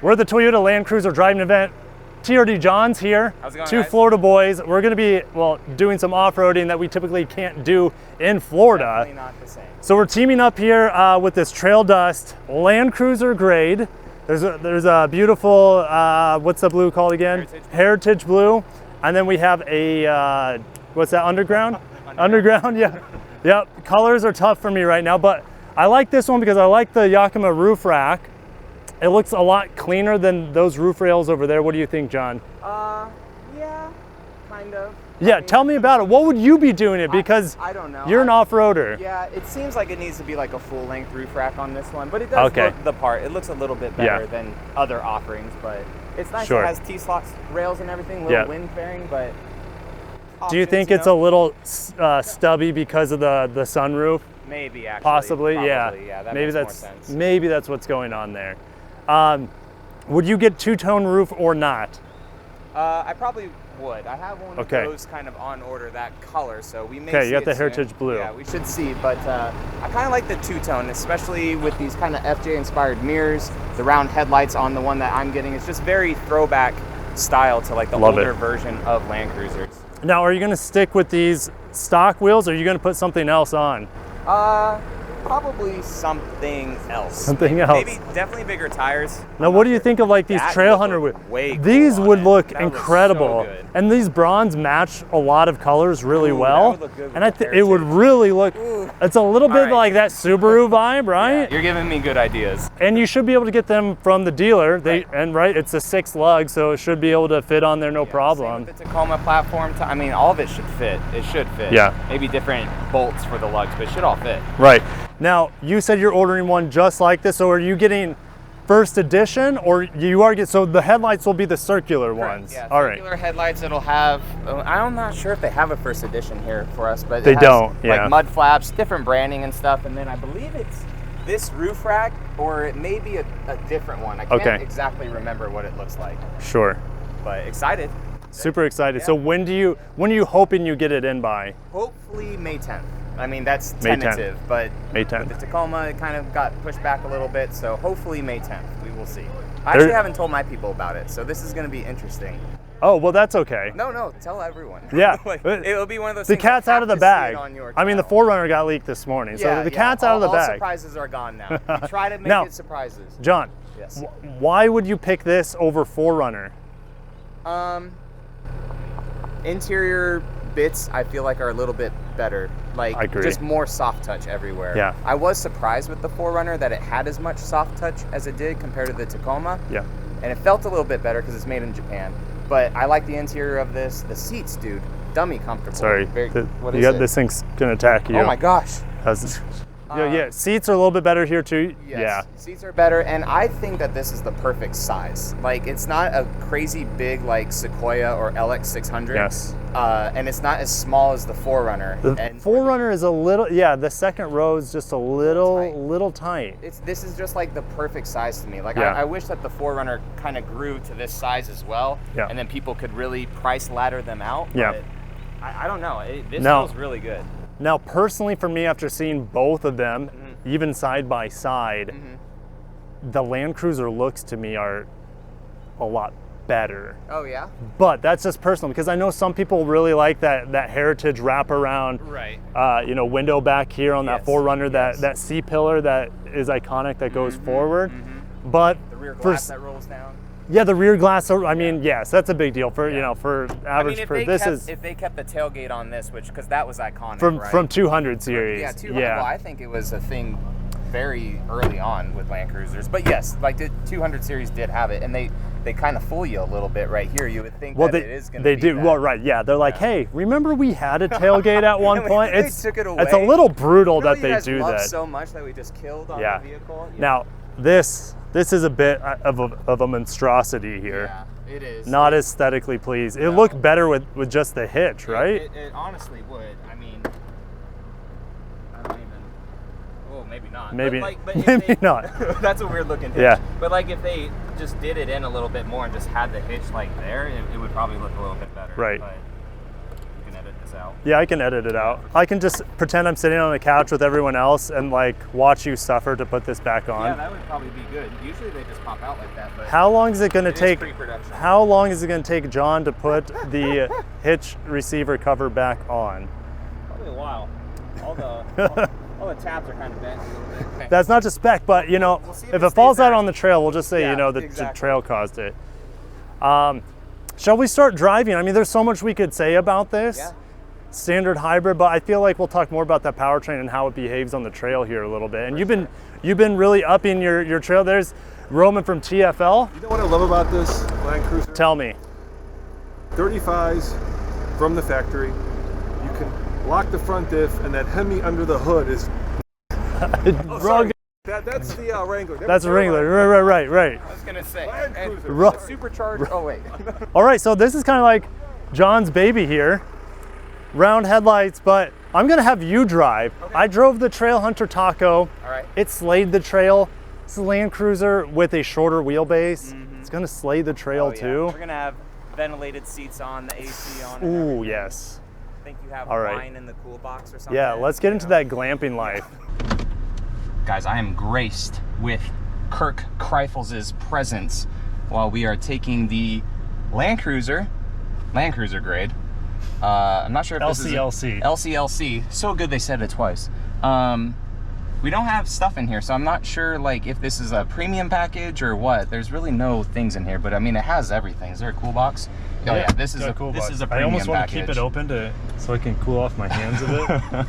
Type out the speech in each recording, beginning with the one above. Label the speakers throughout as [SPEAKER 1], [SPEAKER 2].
[SPEAKER 1] We're at the Toyota Land Cruiser driving event. TRDJON's here.
[SPEAKER 2] How's it going,
[SPEAKER 1] Two
[SPEAKER 2] guys?
[SPEAKER 1] Florida boys. We're going to be, well, doing some off-roading that we typically can't do in Florida.
[SPEAKER 2] Definitely not the same.
[SPEAKER 1] So we're teaming up here with this Trail Dust Land Cruiser grade. There's a beautiful, what's the blue called again? Heritage blue. And then we have a, what's that, underground? Underground, yeah. Yep, colors are tough for me right now, but I like this one because I like the Yakima roof rack. It looks a lot cleaner than those roof rails over there. What do you think, John?
[SPEAKER 2] Yeah, kind of.
[SPEAKER 1] Yeah,
[SPEAKER 2] I mean,
[SPEAKER 1] tell me about it. What would you be doing it? Because
[SPEAKER 2] I don't know.
[SPEAKER 1] You're an off-roader.
[SPEAKER 2] Yeah, it seems like it needs to be like a full-length roof rack on this one, but it does look the part. It looks a little bit better than other offerings, but it's nice. It has T-slots, rails and everything, little wind fairing, but options,
[SPEAKER 1] do you think it's a little stubby because of the sunroof?
[SPEAKER 2] Maybe, actually.
[SPEAKER 1] Possibly,
[SPEAKER 2] probably,
[SPEAKER 1] yeah.
[SPEAKER 2] That
[SPEAKER 1] maybe
[SPEAKER 2] makes
[SPEAKER 1] that's
[SPEAKER 2] more sense.
[SPEAKER 1] maybe that's what's going on there. Would you get two-tone roof or not?
[SPEAKER 2] I probably would. I have one of those kind of on order, that color, so we may see
[SPEAKER 1] you got the
[SPEAKER 2] soon.
[SPEAKER 1] Heritage blue.
[SPEAKER 2] Yeah, we should see, but I kind of like the two-tone, especially with these kind of FJ-inspired mirrors, the round headlights on the one that I'm getting. It's just very throwback style to like the older version of Land Cruisers. Now,
[SPEAKER 1] are you going to stick with these stock wheels, or are you going to put something else on?
[SPEAKER 2] Probably something else.
[SPEAKER 1] Something else.
[SPEAKER 2] Maybe definitely bigger tires.
[SPEAKER 1] Now, what do you think of like these Trail Hunter wheels? These would look incredible, and these bronze match a lot of colors really well.
[SPEAKER 2] That would look good
[SPEAKER 1] and it would really look. It's a little bit like that Subaru vibe, right?
[SPEAKER 2] Yeah, you're giving me good ideas.
[SPEAKER 1] And you should be able to get them from the dealer. It's a 6 lug, so it should be able to fit on there no problem.
[SPEAKER 2] Same with the Tacoma platform. I mean, all of it should fit. It should fit.
[SPEAKER 1] Yeah.
[SPEAKER 2] Maybe different bolts for the lugs, but it should all fit.
[SPEAKER 1] Right. Now, you said you're ordering one just like this, so are you getting first edition, or you are so the headlights will be the circular ones?
[SPEAKER 2] Yeah,
[SPEAKER 1] all
[SPEAKER 2] circular headlights. It'll have, I'm not sure if they have a first edition here for us, but
[SPEAKER 1] they don't.
[SPEAKER 2] Like mud flaps, different branding and stuff, and then I believe it's this roof rack, or it may be a different one. I can't exactly remember what it looks like.
[SPEAKER 1] Sure.
[SPEAKER 2] But excited.
[SPEAKER 1] Super excited. Yeah. So when are you hoping you get it in by?
[SPEAKER 2] Hopefully May 10th. I mean, that's tentative, but
[SPEAKER 1] May 10th.
[SPEAKER 2] With the Tacoma, it kind of got pushed back a little bit, so hopefully May 10th. We will see. I actually haven't told my people about it, so this is going to be interesting.
[SPEAKER 1] Oh, well, that's okay.
[SPEAKER 2] No, tell everyone.
[SPEAKER 1] Yeah.
[SPEAKER 2] It'll be one of those
[SPEAKER 1] the
[SPEAKER 2] things.
[SPEAKER 1] cat's out of the bag. I mean, the 4Runner got leaked this morning, so the cat's out of the bag.
[SPEAKER 2] All surprises are gone now. We try to make it surprises.
[SPEAKER 1] John, why would you pick this over 4Runner?
[SPEAKER 2] Interior bits I feel like are a little bit better, like just more soft touch everywhere.
[SPEAKER 1] Yeah.
[SPEAKER 2] I was surprised with the 4Runner that it had as much soft touch as it did compared to the Tacoma.
[SPEAKER 1] Yeah.
[SPEAKER 2] And it felt a little bit better because it's made in Japan. But I like the interior of this. The seats, dude, dummy comfortable.
[SPEAKER 1] Sorry, this thing's gonna attack you.
[SPEAKER 2] Oh my gosh.
[SPEAKER 1] Seats are a little bit better here too.
[SPEAKER 2] Yes,
[SPEAKER 1] yeah,
[SPEAKER 2] seats are better, and I think that this is the perfect size. Like, it's not a crazy big like Sequoia or LX600.
[SPEAKER 1] Yes.
[SPEAKER 2] And it's not as small as the 4Runner.
[SPEAKER 1] The 4Runner is a little, the second row is just a little tight.
[SPEAKER 2] This is just like the perfect size to me. Like, I wish that the 4Runner kind of grew to this size as well, and then people could really price ladder them out. But I don't know. This feels really good.
[SPEAKER 1] Now, personally for me, after seeing both of them, even side by side, the Land Cruiser looks to me are a lot better.
[SPEAKER 2] Oh, yeah?
[SPEAKER 1] But that's just personal, because I know some people really like that Heritage wraparound, window back here on that 4Runner, that C-pillar that is iconic, that goes forward. But
[SPEAKER 2] the rear glass that rolls down.
[SPEAKER 1] Yeah, the rear glass. I mean, yes, that's a big deal for for average.
[SPEAKER 2] If they kept the tailgate on this, because that was iconic
[SPEAKER 1] from 200 series.
[SPEAKER 2] Yeah, 200. Well, I think it was a thing very early on with Land Cruisers. But yes, like the 200 series did have it, and they kind of fool you a little bit right here. You would think that it is going to be
[SPEAKER 1] They do. Well, right. Yeah, they're like, hey, remember we had a tailgate at one point?
[SPEAKER 2] They took it away.
[SPEAKER 1] It's a little brutal that they do that.
[SPEAKER 2] So much that we just killed on the vehicle. Yeah.
[SPEAKER 1] Now this is a bit of a monstrosity here.
[SPEAKER 2] Yeah, it is.
[SPEAKER 1] Not aesthetically pleased. It looked better with just the hitch, right?
[SPEAKER 2] It honestly would. I mean, I don't even. Well, maybe not.
[SPEAKER 1] Maybe,
[SPEAKER 2] but
[SPEAKER 1] maybe not.
[SPEAKER 2] That's a weird looking hitch.
[SPEAKER 1] Yeah.
[SPEAKER 2] But like if they just did it in a little bit more and just had the hitch like there, it would probably look a little bit better.
[SPEAKER 1] Right.
[SPEAKER 2] But you can edit this out.
[SPEAKER 1] Yeah, I can edit it out. I can just pretend I'm sitting on a couch with everyone else and like watch you suffer to put this back on.
[SPEAKER 2] Yeah, that would probably be good. Usually they just pop out like that, but
[SPEAKER 1] how long is it going to take?
[SPEAKER 2] Pre-production.
[SPEAKER 1] How long is it going to take John to put the hitch receiver cover back on?
[SPEAKER 2] Probably a while. All the tabs are kind of bent a little bit.
[SPEAKER 1] That's not just spec, but you know,
[SPEAKER 2] We'll see
[SPEAKER 1] if it falls out
[SPEAKER 2] back.
[SPEAKER 1] on the trail, we'll just say,
[SPEAKER 2] Yeah,
[SPEAKER 1] you know, the
[SPEAKER 2] exactly.
[SPEAKER 1] trail caused it. Shall we start driving? I mean, there's so much we could say about this.
[SPEAKER 2] Yeah.
[SPEAKER 1] Standard hybrid, but I feel like we'll talk more about that powertrain and how it behaves on the trail here a little bit. And you've been really upping your trail. There's Roman from TFL.
[SPEAKER 3] You know what I love about this Land Cruiser?
[SPEAKER 1] Tell me.
[SPEAKER 3] 35s from the factory. You can lock the front diff, and that Hemi under the hood is.
[SPEAKER 1] Rugged.
[SPEAKER 3] That's the Wrangler.
[SPEAKER 1] That's a Wrangler. Right.
[SPEAKER 2] I was gonna say,
[SPEAKER 3] Land
[SPEAKER 2] and
[SPEAKER 3] Cruiser.
[SPEAKER 2] supercharged. Oh wait.
[SPEAKER 1] All right, so this is kind of like John's baby here. Round headlights, but I'm gonna have you drive.
[SPEAKER 2] Okay.
[SPEAKER 1] I drove the Trail Hunter Taco.
[SPEAKER 2] All right.
[SPEAKER 1] It slayed the trail. It's a Land Cruiser with a shorter wheelbase. It's gonna slay the trail
[SPEAKER 2] Oh, yeah.
[SPEAKER 1] too.
[SPEAKER 2] We're gonna have ventilated seats on, the AC on. and
[SPEAKER 1] Ooh,
[SPEAKER 2] everything.
[SPEAKER 1] yes.
[SPEAKER 2] I think you have
[SPEAKER 1] All right.
[SPEAKER 2] wine in the cool box or something.
[SPEAKER 1] Yeah, let's get into that glamping life.
[SPEAKER 2] Guys, I am graced with Kirk Kreifels' presence while we are taking the Land Cruiser grade. I'm not sure if this is
[SPEAKER 1] LCLC.
[SPEAKER 2] LCLC. So good they said it twice. We don't have stuff in here, so I'm not sure like if this is a premium package or what. There's really no things in here, but I mean it has everything. Is there a cool box? Oh yeah, this is
[SPEAKER 1] got
[SPEAKER 2] a
[SPEAKER 1] cool
[SPEAKER 2] this
[SPEAKER 1] box.
[SPEAKER 2] is a
[SPEAKER 1] I
[SPEAKER 2] premium
[SPEAKER 1] almost want
[SPEAKER 2] package.
[SPEAKER 1] to keep it open so I can cool off my hands a bit.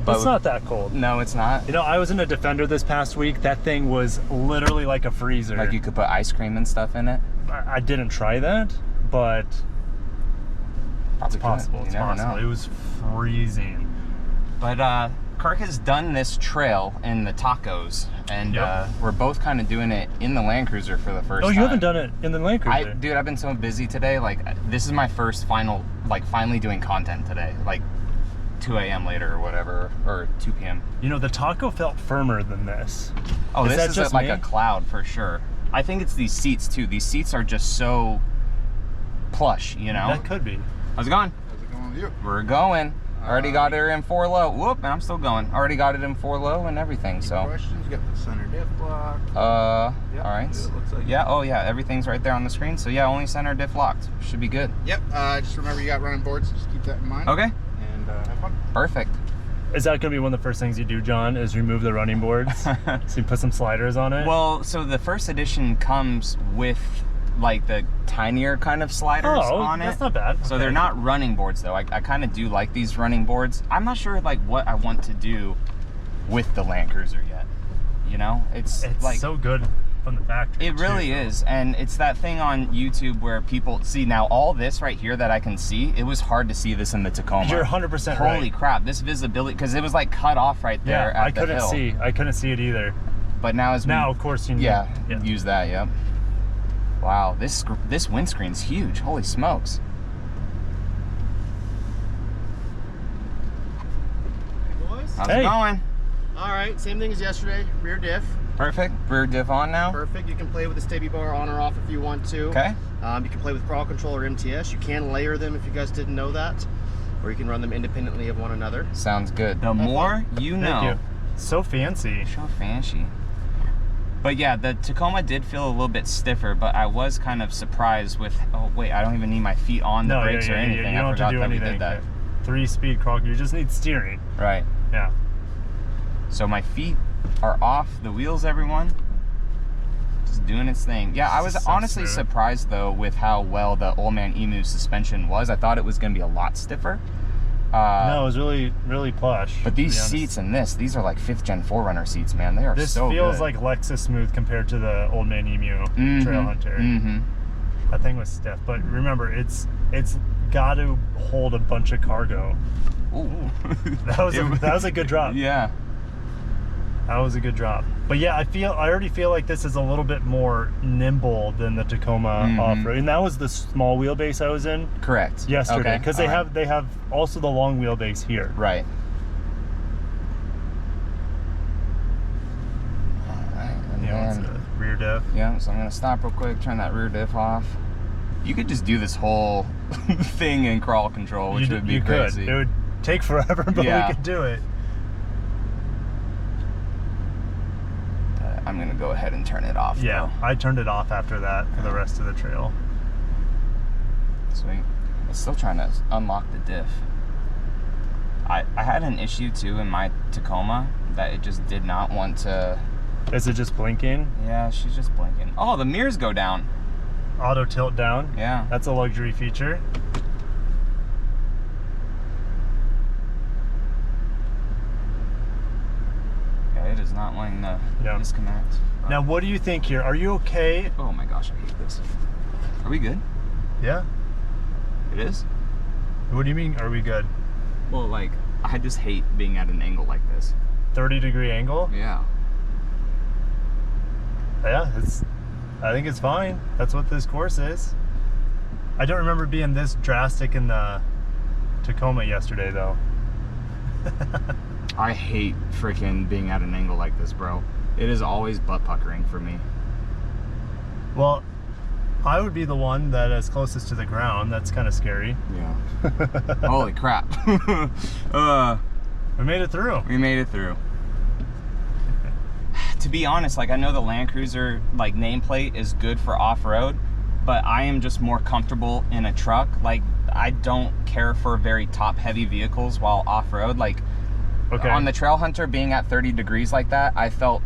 [SPEAKER 2] But
[SPEAKER 1] It's not that cold.
[SPEAKER 2] No, it's not.
[SPEAKER 1] You know, I was in a Defender this past week. That thing was literally like a freezer.
[SPEAKER 2] Like you could put ice cream and stuff in it.
[SPEAKER 1] I didn't try that, but
[SPEAKER 2] Probably
[SPEAKER 1] it's possible.
[SPEAKER 2] could.
[SPEAKER 1] It's
[SPEAKER 2] You never
[SPEAKER 1] possible.
[SPEAKER 2] know.
[SPEAKER 1] It was freezing.
[SPEAKER 2] But Kirk has done this trail in the tacos, and
[SPEAKER 1] Yep.
[SPEAKER 2] we're both kind of doing it in the Land Cruiser for the first time.
[SPEAKER 1] Oh, you haven't done it in the Land Cruiser?
[SPEAKER 2] Dude, I've been so busy today. Like, this is my first finally doing content today. Like, 2 a.m. later or whatever, or 2 p.m.
[SPEAKER 1] You know, the taco felt firmer than this.
[SPEAKER 2] Oh,
[SPEAKER 1] Is that
[SPEAKER 2] this is
[SPEAKER 1] just
[SPEAKER 2] like
[SPEAKER 1] me?
[SPEAKER 2] a cloud for sure. I think it's these seats too. These seats are just so plush, you know?
[SPEAKER 1] That could be.
[SPEAKER 2] How's it going?
[SPEAKER 4] How's it going with you?
[SPEAKER 2] We're going. Already got her in 4 low. Whoop, and I'm still going. Already got it in 4 low and everything, so.
[SPEAKER 4] Questions? You got the center diff block.
[SPEAKER 2] Yep,
[SPEAKER 4] all right.
[SPEAKER 2] it
[SPEAKER 4] looks like
[SPEAKER 2] Yeah, oh yeah, everything's right there on the screen. So yeah, only center diff locked. Should be good.
[SPEAKER 4] Yep. Just remember you got running boards. Just keep that in mind.
[SPEAKER 2] Okay,
[SPEAKER 4] And have fun.
[SPEAKER 2] perfect.
[SPEAKER 1] Is that going to be one of the first things you do, John, is remove the running boards? So you put some sliders on it?
[SPEAKER 2] Well, so the first edition comes with like the tinier kind of sliders on it.
[SPEAKER 1] that's not bad.
[SPEAKER 2] So
[SPEAKER 1] Okay.
[SPEAKER 2] they're not running boards though. I kind of do like these running boards. I'm not sure like what I want to do with the Land Cruiser yet. You know, it's like
[SPEAKER 1] so good from the factory.
[SPEAKER 2] it really
[SPEAKER 1] too.
[SPEAKER 2] is, and it's that thing on YouTube where people see now all this right here that I can see. It was hard to see this in the Tacoma.
[SPEAKER 1] You're 100% right.
[SPEAKER 2] Holy crap! This visibility, because it was like cut off right there
[SPEAKER 1] Yeah,
[SPEAKER 2] at the hill.
[SPEAKER 1] I couldn't see it either.
[SPEAKER 2] But now as we,
[SPEAKER 1] Now, of course, you know.
[SPEAKER 2] yeah, use that. Yep. Wow, this windscreen's huge. Holy smokes!
[SPEAKER 4] Boys.
[SPEAKER 2] How's
[SPEAKER 1] Hey.
[SPEAKER 2] it going?
[SPEAKER 4] All right. Same thing as yesterday. Rear diff.
[SPEAKER 2] Perfect. Rear diff on now.
[SPEAKER 4] Perfect. You can play with the Staby bar on or off if you want to.
[SPEAKER 2] Okay.
[SPEAKER 4] You can play with crawl control or MTS. You can layer them if you guys didn't know that, or you can run them independently of one another.
[SPEAKER 2] Sounds good. The more you know.
[SPEAKER 1] Thank you. So fancy.
[SPEAKER 2] So fancy. But yeah, the Tacoma did feel a little bit stiffer, but I was kind of surprised with, oh wait, I don't even need my feet on the brakes or anything.
[SPEAKER 1] You
[SPEAKER 2] I
[SPEAKER 1] don't
[SPEAKER 2] forgot
[SPEAKER 1] have to do
[SPEAKER 2] that
[SPEAKER 1] anything.
[SPEAKER 2] we did that.
[SPEAKER 1] 3-speed crawl. You just need steering.
[SPEAKER 2] Right.
[SPEAKER 1] Yeah.
[SPEAKER 2] So my feet are off the wheels, everyone. Just doing its thing. Yeah, I was
[SPEAKER 1] So
[SPEAKER 2] honestly
[SPEAKER 1] smooth.
[SPEAKER 2] surprised though with how well the Old Man Emu suspension was. I thought it was going to be a lot stiffer.
[SPEAKER 1] No, it was really, really plush.
[SPEAKER 2] But
[SPEAKER 1] to be
[SPEAKER 2] these
[SPEAKER 1] honest.
[SPEAKER 2] seats and these are like 5th gen 4Runner seats, man. They are
[SPEAKER 1] This
[SPEAKER 2] so
[SPEAKER 1] feels
[SPEAKER 2] good.
[SPEAKER 1] like Lexus smooth compared to the Old Man Emu Trail Hunter.
[SPEAKER 2] Mm-hmm.
[SPEAKER 1] That thing was stiff, but remember, it's got to hold a bunch of cargo.
[SPEAKER 2] Ooh.
[SPEAKER 1] That was a good drop.
[SPEAKER 2] Yeah.
[SPEAKER 1] That was a good drop. But yeah, I already feel like this is a little bit more nimble than the Tacoma off-road, and that was the small wheelbase I was in
[SPEAKER 2] Correct.
[SPEAKER 1] yesterday,
[SPEAKER 2] Okay,
[SPEAKER 1] because
[SPEAKER 2] all right.
[SPEAKER 1] they have also the long wheelbase here.
[SPEAKER 2] Right. Alright, and
[SPEAKER 1] You know, it's
[SPEAKER 2] then,
[SPEAKER 1] a rear diff.
[SPEAKER 2] yeah, so I'm gonna stop real quick, turn that rear diff off. You could just do this whole thing in crawl control, which would be crazy.
[SPEAKER 1] It would take forever, but we could do it.
[SPEAKER 2] I'm gonna go ahead and turn it off.
[SPEAKER 1] Yeah, though. I turned it off after that for the rest of the trail.
[SPEAKER 2] Sweet. I'm still trying to unlock the diff. I had an issue too in my Tacoma that it just did not want to.
[SPEAKER 1] Is it just blinking?
[SPEAKER 2] Yeah, she's just blinking. Oh, the mirrors go down.
[SPEAKER 1] Auto tilt down? Yeah. That's a luxury feature.
[SPEAKER 2] Okay, it is not wanting to disconnect.
[SPEAKER 1] Now, what do you think here? Are you okay?
[SPEAKER 2] Oh my gosh, I hate this. Are we good?
[SPEAKER 1] Yeah.
[SPEAKER 2] It is?
[SPEAKER 1] What do you mean, are we good?
[SPEAKER 2] Well, like, I just hate being at an angle like this.
[SPEAKER 1] 30-degree angle?
[SPEAKER 2] Yeah.
[SPEAKER 1] Yeah, I think it's fine. That's what this course is. I don't remember being this drastic in the Tacoma yesterday, though.
[SPEAKER 2] I hate freaking being at an angle like this, bro. It is always butt puckering for me.
[SPEAKER 1] Well, I would be the one that is closest to the ground. That's kind of scary.
[SPEAKER 2] Yeah. Holy crap.
[SPEAKER 1] We made it through.
[SPEAKER 2] We made it through. To be honest, like, I know the Land Cruiser like nameplate is good for off-road, but I am just more comfortable in a truck. Like, I don't care for very top-heavy vehicles while off-road. Like, on the Trail Hunter, being at 30 degrees like that, I felt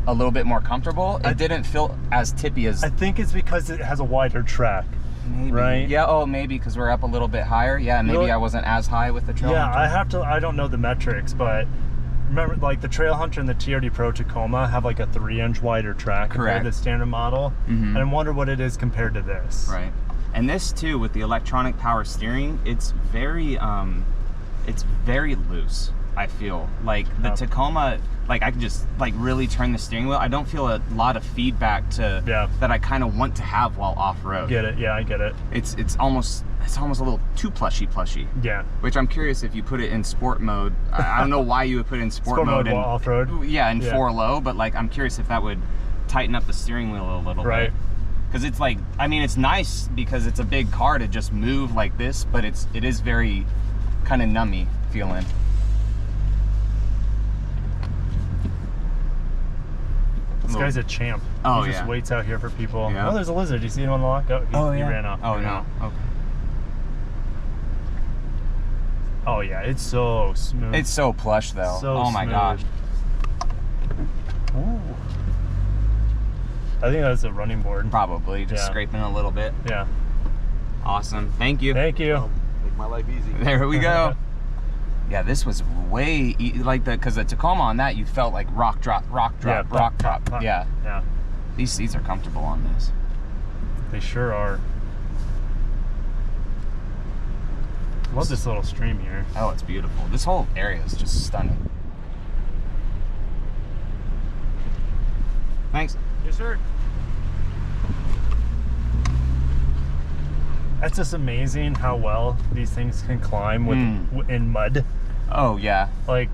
[SPEAKER 2] a little bit more comfortable. It didn't feel as tippy as...
[SPEAKER 1] I think it's because it has a wider track.
[SPEAKER 2] Maybe.
[SPEAKER 1] Right?
[SPEAKER 2] Yeah, oh, maybe because we're up a little bit higher. Yeah, maybe I wasn't as high with the Trail Hunter.
[SPEAKER 1] I don't know the metrics, but remember, like, the Trail Hunter and the TRD Pro Tacoma have like a 3-inch wider track compared to the standard model. And I wonder what it is compared to this.
[SPEAKER 2] Right. And this too, with the electronic power steering, it's very loose. I feel like the Tacoma, like, I can just like really turn the steering wheel. I don't feel a lot of feedback that I kind of want to have while off road.
[SPEAKER 1] Get it? Yeah, I get it.
[SPEAKER 2] It's almost a little too plushy.
[SPEAKER 1] Yeah.
[SPEAKER 2] Which I'm curious if you put it in sport mode. I don't know why you would put it in sport mode
[SPEAKER 1] while off road.
[SPEAKER 2] Yeah, in 4 low, but like I'm curious if that would tighten up the steering wheel a little bit. Because it's like, I mean, it's nice because it's a big car to just move like this, but it is very kind of nummy feeling.
[SPEAKER 1] This guy's a champ.
[SPEAKER 2] Oh,
[SPEAKER 1] he just waits out here for people.
[SPEAKER 2] Yeah.
[SPEAKER 1] Oh, there's a lizard. You see him on the lock? Oh, he ran off.
[SPEAKER 2] Oh, no. Okay.
[SPEAKER 1] Oh, yeah. It's so smooth.
[SPEAKER 2] It's so plush, though. Oh, my gosh.
[SPEAKER 1] Ooh. I think that's a running board.
[SPEAKER 2] Probably. Just scraping a little bit.
[SPEAKER 1] Yeah.
[SPEAKER 2] Awesome. Thank you.
[SPEAKER 1] Thank you.
[SPEAKER 3] Make my life easy.
[SPEAKER 2] There we go. Yeah, this was way like because the Tacoma on that you felt like rock drop. Yeah.
[SPEAKER 1] Yeah.
[SPEAKER 2] These seats are comfortable on this.
[SPEAKER 1] They sure are. Love this little stream here.
[SPEAKER 2] Oh, it's beautiful. This whole area is just stunning. Thanks.
[SPEAKER 1] Yes, sir. It's just amazing how well these things can climb in mud.
[SPEAKER 2] Oh, yeah.
[SPEAKER 1] Like,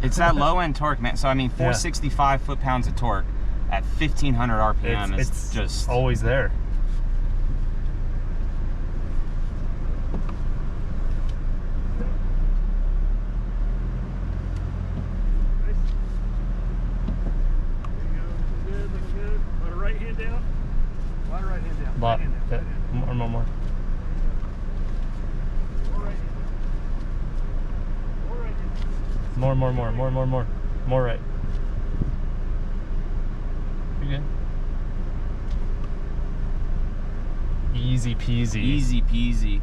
[SPEAKER 2] it's that low end torque, man. So, I mean, 465 foot-pounds of torque at 1,500 RPM is just
[SPEAKER 1] always there. More. More right. You good? Easy peasy.
[SPEAKER 2] Easy peasy.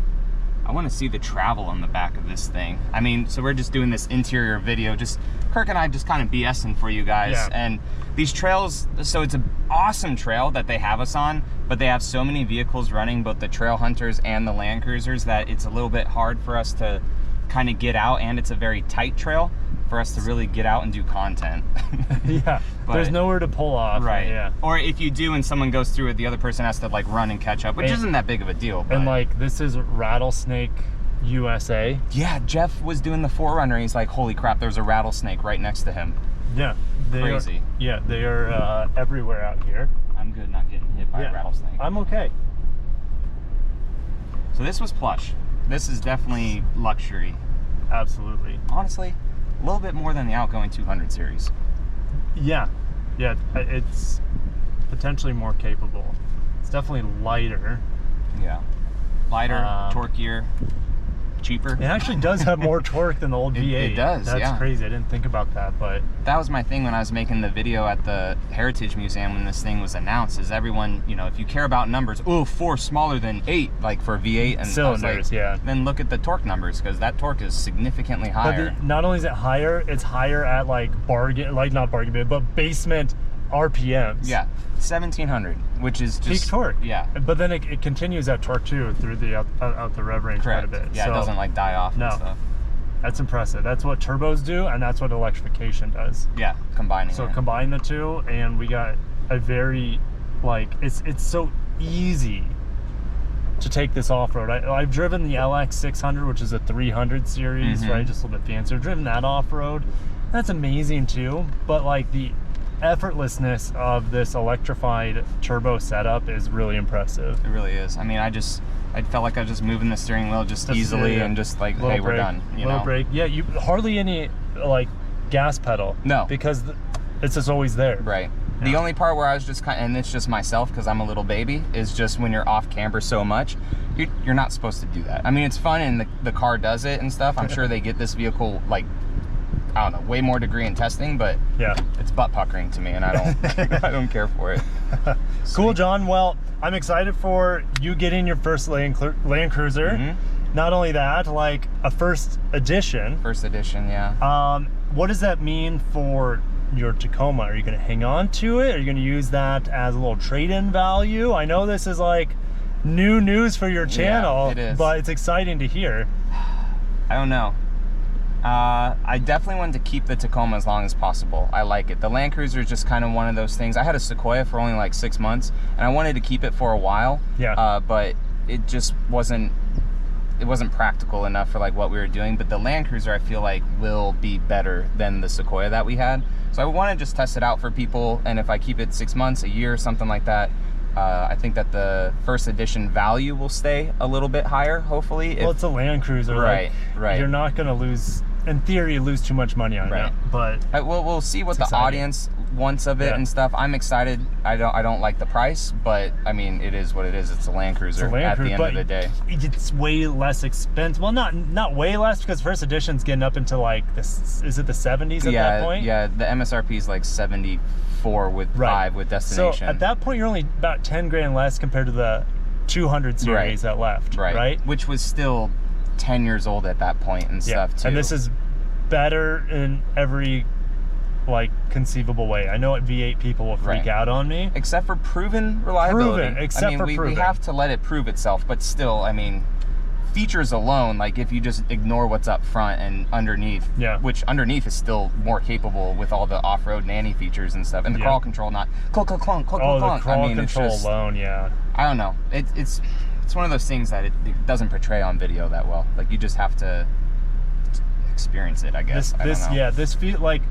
[SPEAKER 2] I want to see the travel on the back of this thing. I mean, so we're just doing this interior video. Just Kirk and I just kind of BSing for you guys.
[SPEAKER 1] Yeah.
[SPEAKER 2] And these trails, so it's an awesome trail that they have us on, but they have so many vehicles running, both the Trail Hunters and the Land Cruisers, that it's a little bit hard for us to kind of get out, and it's a very tight trail for us to really get out and do content.
[SPEAKER 1] Yeah, but there's nowhere to pull off.
[SPEAKER 2] Right.
[SPEAKER 1] Yeah.
[SPEAKER 2] Or if you do and someone goes through it, the other person has to like run and catch up, which isn't that big of a deal. But.
[SPEAKER 1] And like, this is Rattlesnake USA.
[SPEAKER 2] Yeah, Jeff was doing the 4Runner. He's like, holy crap, there's a rattlesnake right next to him.
[SPEAKER 1] Yeah.
[SPEAKER 2] Crazy.
[SPEAKER 1] They are everywhere out here.
[SPEAKER 2] I'm good not getting hit by a rattlesnake.
[SPEAKER 1] I'm okay.
[SPEAKER 2] So this was plush. This is definitely luxury.
[SPEAKER 1] Absolutely.
[SPEAKER 2] Honestly, a little bit more than the outgoing 200 series.
[SPEAKER 1] Yeah, it's potentially more capable. It's definitely lighter.
[SPEAKER 2] Yeah, lighter, torquier, cheaper.
[SPEAKER 1] It actually does have more torque than the old V8.
[SPEAKER 2] It does,
[SPEAKER 1] That's
[SPEAKER 2] yeah.
[SPEAKER 1] crazy. I didn't think about that, but
[SPEAKER 2] that was my thing when I was making the video at the Heritage Museum when this thing was announced. Is everyone, you know, if you care about numbers, oh, 4 smaller than 8, like for V8 and
[SPEAKER 1] cylinders, yeah.
[SPEAKER 2] Then look at the torque numbers, because that torque is significantly higher.
[SPEAKER 1] But not only is it higher, it's higher at like not bargain bin, but basement RPMs.
[SPEAKER 2] Yeah, 1700, which is just
[SPEAKER 1] peak torque.
[SPEAKER 2] Yeah,
[SPEAKER 1] but then it continues that torque too through the out the rev range
[SPEAKER 2] correct.
[SPEAKER 1] quite a bit.
[SPEAKER 2] Yeah, so it doesn't like die off.
[SPEAKER 1] No,
[SPEAKER 2] and stuff.
[SPEAKER 1] That's impressive. That's what turbos do, and that's what electrification does.
[SPEAKER 2] Yeah, combining.
[SPEAKER 1] So
[SPEAKER 2] it.
[SPEAKER 1] combine the two, and we got a very it's so easy to take this off-road. I've driven the LX 600, which is a 300 series, right? Just a little bit fancier. I've driven that off-road. That's amazing too, but like the effortlessness of this electrified turbo setup is really impressive.
[SPEAKER 2] It really is. I mean, I felt like I was just moving the steering wheel just easily and just like, hey, we're done. You know?
[SPEAKER 1] Brake. Yeah, you hardly any like gas pedal.
[SPEAKER 2] No.
[SPEAKER 1] Because it's just always there.
[SPEAKER 2] Right.
[SPEAKER 1] Yeah.
[SPEAKER 2] The only part where I was just and it's just myself because I'm a little baby, is just when you're off camber so much, you're not supposed to do that. I mean, it's fun and the car does it and stuff. I'm sure they get this vehicle like, I don't know, way more degree in testing, but
[SPEAKER 1] yeah,
[SPEAKER 2] it's butt puckering to me, and I don't, I don't care for it.
[SPEAKER 1] Cool, John. Well, I'm excited for you getting your first Land Cruiser. Not only that, like a first edition.
[SPEAKER 2] First edition, yeah.
[SPEAKER 1] What does that mean for your Tacoma? Are you going to hang on to it? Are you going to use that as a little trade-in value? I know this is like new news for your channel,
[SPEAKER 2] it is.
[SPEAKER 1] But it's exciting to hear.
[SPEAKER 2] I don't know. I definitely wanted to keep the Tacoma as long as possible. I like it. The Land Cruiser is just kind of one of those things. I had a Sequoia for only like 6 months, and I wanted to keep it for a while.
[SPEAKER 1] Yeah.
[SPEAKER 2] But it just wasn't practical enough for like what we were doing. But the Land Cruiser, I feel like, will be better than the Sequoia that we had. So I want to just test it out for people, and if I keep it 6 months, a year, something like that, I think that the first edition value will stay a little bit higher, hopefully.
[SPEAKER 1] Well, it's a Land Cruiser,
[SPEAKER 2] right?
[SPEAKER 1] Like,
[SPEAKER 2] right.
[SPEAKER 1] You're not going to lose, in theory, lose too much money on it. But
[SPEAKER 2] we'll see what the audience wants of it and stuff. I'm excited. I don't like the price, but I mean, it is what it is. It's a Land Cruiser at the end of the day.
[SPEAKER 1] It's way less expensive. Well, not way less, because first edition's getting up into like this. Is it the 70s at that point?
[SPEAKER 2] Yeah, the MSRP is like 74 with 5 with destination.
[SPEAKER 1] So at that point, you're only about 10 grand less compared to the 200 series that left, right?
[SPEAKER 2] Which was still 10 years old at that point and stuff too.
[SPEAKER 1] And this is better in every like conceivable way. I know what V8 people will freak out on me.
[SPEAKER 2] Except for proven reliability. We have to let it prove itself, but still, I mean, features alone, like if you just ignore what's up front and underneath, which underneath is still more capable with all the off-road nanny features and stuff, and the crawl control, not clunk, clunk, clunk, clunk,
[SPEAKER 1] the
[SPEAKER 2] clunk.
[SPEAKER 1] crawl
[SPEAKER 2] I mean,
[SPEAKER 1] control
[SPEAKER 2] it's just,
[SPEAKER 1] alone,
[SPEAKER 2] I don't know. It's one of those things that it doesn't portray on video that well. Like, you just have to experience it, I guess.
[SPEAKER 1] This feel like,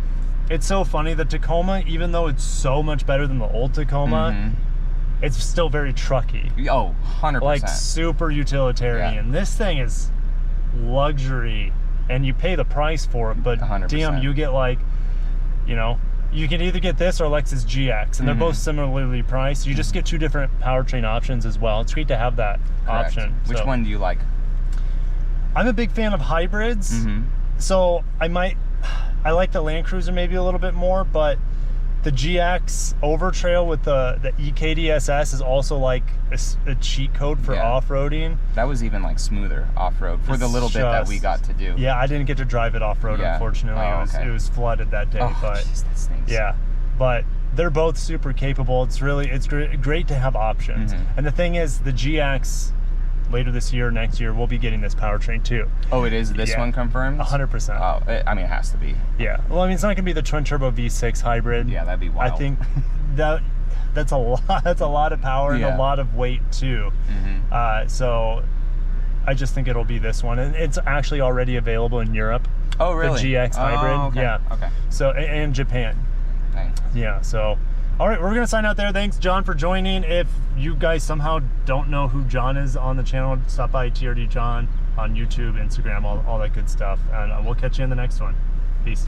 [SPEAKER 1] it's so funny, the Tacoma, even though it's so much better than the old Tacoma, it's still very trucky.
[SPEAKER 2] Oh, 100%.
[SPEAKER 1] Like super utilitarian. This thing is luxury, and you pay the price for it, but
[SPEAKER 2] 100%.
[SPEAKER 1] damn, you get like, you know, you can either get this or Lexus GX, and they're both similarly priced. You just get 2 different powertrain options as well. It's great to have that option.
[SPEAKER 2] Which one do you like?
[SPEAKER 1] I'm a big fan of hybrids, so I like the Land Cruiser maybe a little bit more, but the GX Overtrail with the EKDSS is also like a cheat code for off-roading. That was even like smoother off-road for the little bit that we got to do. Yeah, I didn't get to drive it off-road, unfortunately. It was flooded that day. But geez, that stinks. Yeah, but they're both super capable. It's great to have options. And the thing is, the GX later this year, next year, we'll be getting this powertrain too. Oh, it is this one confirmed? 100%. Oh, I mean, it has to be. Yeah. Well, I mean, it's not gonna be the twin turbo V6 hybrid. Yeah, that'd be wild. I think that's a lot. That's a lot of power and a lot of weight too. So I just think it'll be this one, and it's actually already available in Europe. Oh, really? The GX hybrid. Okay. Yeah. Okay. So and Japan. Nice. Yeah. So All right, we're going to sign out there. Thanks, John, for joining. If you guys somehow don't know who John is on the channel, stop by TRDJON on YouTube, Instagram, all that good stuff. And we'll catch you in the next one. Peace.